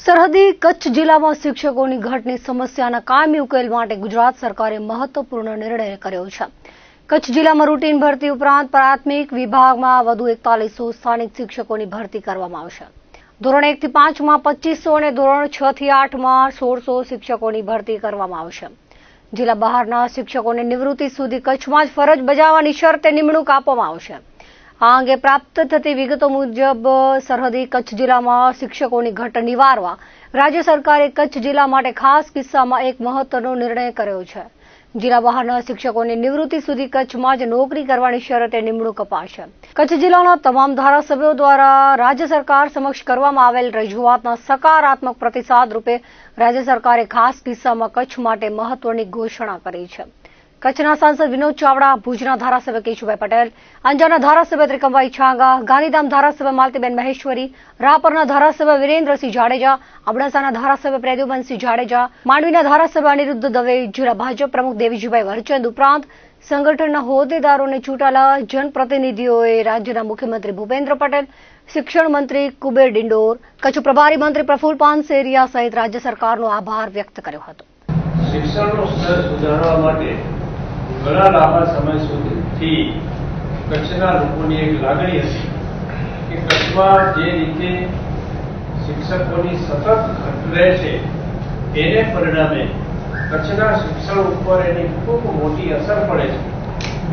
સરહદી કચ્છ જિલ્લામાં શિક્ષકોની ઘટની સમસ્યાના કાયમી ઉકેલ માટે ગુજરાત સરકારે મહત્વપૂર્ણ નિર્ણય કર્યો છે। કચ્છ જિલ્લામાં રૂટીન ભરતી ઉપરાંત પ્રાથમિક વિભાગમાં વધુ 4100 સ્થાનિક શિક્ષકોની ભરતી કરવામાં આવશે। ધોરણ 1 થી 5 માં 2500 અને ધોરણ 6 થી 8 માં 1600 શિક્ષકોની ભરતી કરવામાં આવશે। જિલ્લા બહારના શિક્ષકોને નિવૃત્તિ સુધી કચ્છમાં જ ફરજ બજાવવાની શરતે નિમણૂક આપવામાં આવશે। આ અંગે પ્રાપ્ત થતી વિગતો મુજબ સરહદી કચ્છ જિલ્લામાં શિક્ષકોની ઘટ નિવારવા રાજ્ય સરકારે કચ્છ જિલ્લા માટે ખાસ કિસ્સામાં એક મહત્વનો નિર્ણય કર્યો છે। જિલ્લા બહારના શિક્ષકોને નિવૃત્તિ સુધી કચ્છમાં જ નોકરી કરવાની શરતે નિમણૂક અપાશે। કચ્છ જિલ્લાના તમામ ધારાસભ્યો દ્વારા રાજ્ય સરકાર સમક્ષ કરવામાં આવેલ રજૂઆતના સકારાત્મક પ્રતિસાદ રૂપે રાજ્ય સરકારે ખાસ કિસ્સામાં કચ્છ માટે મહત્વની ઘોષણા કરી છે। કચ્છના સાંસદ વિનોદ ચાવડા, ભુજના ધારાસભ્ય કેશુભાઈ પટેલ, અંજારના ધારાસભ્ય ત્રિકમભાઈ છાંગા, ગાંધીધામ ધારાસભ્ય માલતીબેન મહેશ્વરી, રાપરના ધારાસભ્ય વિરેન્દ્રસિંહ જાડેજા, અબડાસાના ધારાસભ્ય પ્રદ્યુમનસિંહ જાડેજા, માંડવીના ધારાસભ્ય અનિરુદ્ધ દવે, જિલ્લા ભાજપ પ્રમુખ દેવીજીભાઈ વરચંદ ઉપરાંત સંગઠનના હોદ્દેદારોને ચૂંટાયેલા જનપ્રતિનિધિઓએ રાજ્યના મુખ્યમંત્રી ભૂપેન્દ્ર પટેલ, શિક્ષણ મંત્રી કુબેર ડિંડોર, કચ્છ પ્રભારી મંત્રી પ્રફુલ્લ પાનસેરિયા સહિત રાજ્ય સરકારનો આભાર વ્યક્ત કર્યો હતો। શિક્ષણનું સ્તર સુધારવા માટે ઘણા લાંબા સમય સુધી કચ્છના લોકોની એક લાગણી હતી કે કચ્છમાં જે રીતે શિક્ષકોની સતત ઘટ રહે છે એને પરિણામે કચ્છના શિક્ષણ ઉપર એની ખૂબ મોટી અસર પડે છે।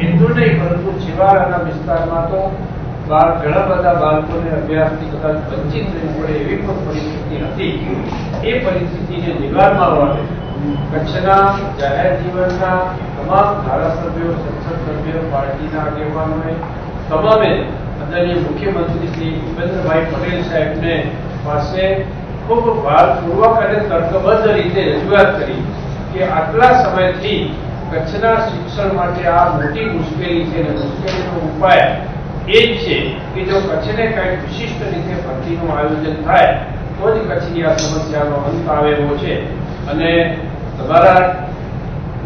એટલું નહીં પરંતુ છેવાડાના વિસ્તારમાં તો ઘણા બધા બાળકોને અભ્યાસથી કદાચ વંચિત રહેવું પડે એવી પણ પરિસ્થિતિ હતી। એ પરિસ્થિતિને નિવારવા માટે કચ્છના જાહેર જીવનના તમામ ધારાસભ્યો, સંસદ સભ્યો, પાર્ટીના આગેવાનોએ તમામે આદરણીય મુખ્યમંત્રી શ્રી ભૂપેન્દ્રભાઈ પટેલ સાહેબને પાસે ખૂબ ભારપૂર્વક અને તર્કબદ્ધ રીતે રજૂઆત કરી કે આટલા સમયથી કચ્છના શિક્ષણ માટે આ મોટી મુશ્કેલી છે અને મુશ્કેલીનો ઉપાય એ જ છે કે જો કચ્છને કંઈક વિશિષ્ટ રીતે ભરતીનું આયોજન થાય તો જ કચ્છની આ સમસ્યાનો અંત આવે એવો છે। અને તમારા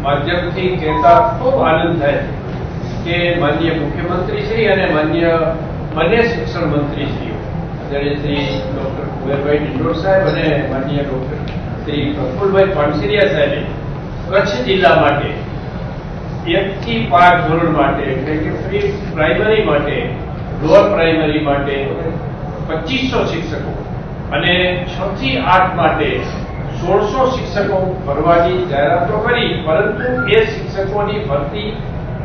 માધ્યમથી કહેતા ખૂબ આનંદ થાય કે માનનીય મુખ્યમંત્રીશ્રી અને માનનીય બંને શિક્ષણ મંત્રીશ્રીઓ આદરણીય શ્રી ડોક્ટર કુબેરભાઈ ડિંડોર સાહેબ અને માનનીય ડોક્ટર શ્રી પ્રફુલ્લભાઈ પાનસેરિયા સાહેબે કચ્છ જિલ્લા માટે 1 થી 5 ધોરણ માટે એટલે કે પ્રી પ્રાઇમરી માટે, લોઅર પ્રાઇમરી માટે 2500 શિક્ષકો અને 6 થી 8 માટે 1600 શિક્ષકો ભરવાની જાહેરાતો કરી, પરંતુ એ શિક્ષકોની ભરતી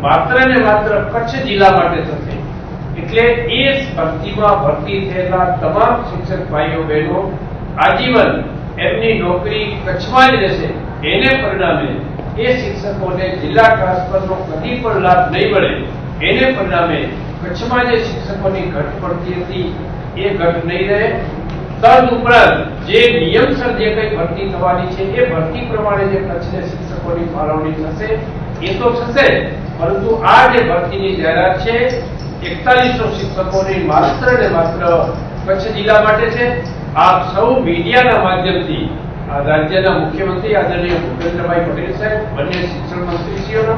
માત્ર ને માત્ર કચ્છ જિલ્લા માટે થશે। એટલે એ ભરતીમાં ભરતી થયેલા તમામ શિક્ષક ભાઈઓ બહેનો આજીવન એમની નોકરી કચ્છમાં જ રહેશે। એને પરિણામે એ શિક્ષકોને જિલ્લા ટ્રાન્સફરનો કદી પણ લાભ નહીં મળે। એને પરિણામે કચ્છમાં જે શિક્ષકોની ઘટ પડતી હતી એ ઘટ નહીં રહે। તદુપરાંત જે નિયમસર જે કંઈ ભરતી થવાની છે એ ભરતી પ્રમાણે જે કચ્છને શિક્ષકોની ફાળવણી થશે એ તો થશે, પરંતુ આ જે ભરતીની જાહેરાત છે 4100 શિક્ષકોની માત્ર ને માત્ર કચ્છ જિલ્લા માટે છે। આપ સૌ મીડિયાના માધ્યમથી આ રાજ્યના મુખ્યમંત્રી આદરણીય ભૂપેન્દ્રભાઈ પટેલ સાહેબ, બંને શિક્ષણ મંત્રીશ્રીઓનો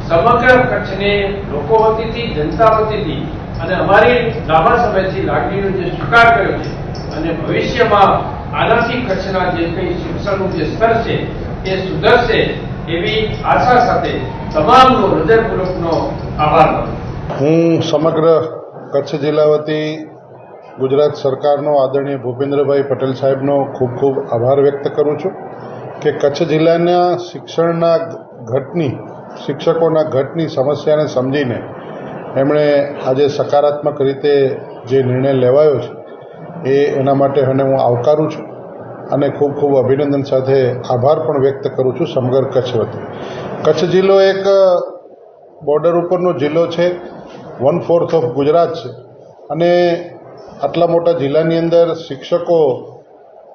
સમગ્ર કચ્છને લોકો વતીથી, જનતા વતીથી અને અમારી લાંબા સમયથી લાગણીનો જે સ્વીકાર કર્યો છે અને ભવિષ્યમાં આનાથી કચ્છના જે કંઈ શિક્ષણનું જે સ્તર છે એ સુધરશે એવી આશા સાથે તમામનો હૃદયપૂર્વકનો આભાર માનું છું। હું સમગ્ર કચ્છ જિલ્લા વતી ગુજરાત સરકારનો આદરણીય ભૂપેન્દ્રભાઈ પટેલ સાહેબનો ખૂબ ખૂબ આભાર વ્યક્ત કરું છું કે કચ્છ જિલ્લાના શિક્ષણના ઘટની, શિક્ષકોના ઘટની સમસ્યાને સમજીને એમણે આજે સકારાત્મક રીતે જે નિર્ણય લેવાયો છે એના માટે હું આવકારું છું અને ખૂબ ખૂબ અભિનંદન સાથે આભાર પણ વ્યક્ત કરું છું સમગ્ર કચ્છ વતી। કચ્છ જિલ્લો એક બોર્ડર ઉપરનો જિલ્લો છે, 1/4 ઓફ ગુજરાત છે અને આટલા મોટા જિલ્લાની અંદર શિક્ષકો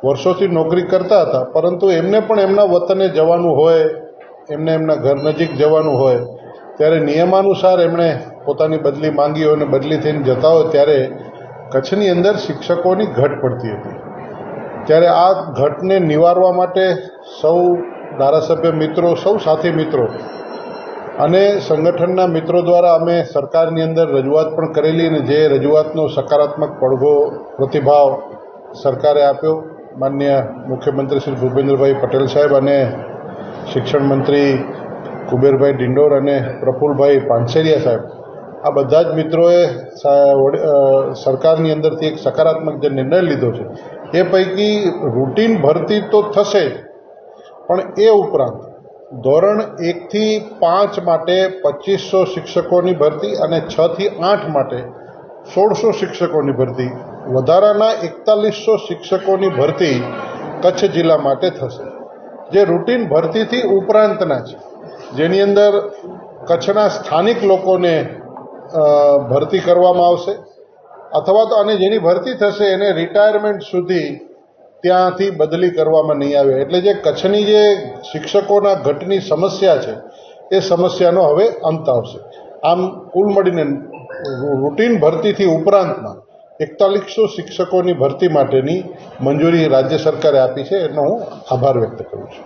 વર્ષોથી નોકરી કરતા હતા, પરંતુ એમને પણ એમના વતને જવાનું હોય, એમને એમના ઘર નજીક જવાનું હોય ત્યારે નિયમાનુસાર એમણે પોતાની બદલી માંગી હોય અને બદલી થઈને જતા હોય ત્યારે કચ્છની અંદર શિક્ષકોની ઘટ પડતી હતી। ત્યારે આ ઘટને નિવારવા માટે સૌ ધારાસભ્ય મિત્રો, સૌ સાથી મિત્રો અને સંગઠનના મિત્રો દ્વારા અમે સરકારની અંદર રજૂઆત પણ કરેલી અને જે રજૂઆતનો સકારાત્મક પડઘો પ્રતિભાવ સરકારે આપ્યો માનનીય મુખ્યમંત્રી શ્રી ભૂપેન્દ્રભાઈ પટેલ સાહેબ અને શિક્ષણ મંત્રી કુબેરભાઈ ડિંડોર અને પ્રફુલભાઈ પાનસેરિયા સાહેબ, આ બધા જ મિત્રોએ સરકારની અંદરથી એક સકારાત્મક જે નિર્ણય લીધો છે એ પૈકી રૂટીન ભરતી તો થશે જ, પણ એ ઉપરાંત ધોરણ 1 થી 5 માટે 2500 શિક્ષકોની ભરતી અને 6 થી 8 માટે 1600 શિક્ષકોની ભરતી, વધારાના 4100 શિક્ષકોની ભરતી કચ્છ જિલ્લા માટે થશે, જે રૂટીન ભરતીથી ઉપરાંતના છે, જેની અંદર કચ્છના સ્થાનિક લોકોને ભરતી કરવામાં આવશે અથવા તો અને જેની ભરતી થશે એને રિટાયરમેન્ટ સુધી ત્યાંથી બદલી કરવામાં નહીં આવે. એટલે જે કચ્છની જે શિક્ષકોના ઘટની સમસ્યા છે એ સમસ્યાનો હવે અંત આવશે. આમ કુલ મળીને રૂટીન ભરતીથી ઉપરાંતમાં 4100 શિક્ષકોની ભરતી માટેની મંજૂરી રાજ્ય સરકારે આપી છે, એનો હું આભાર વ્યક્ત કરું છું.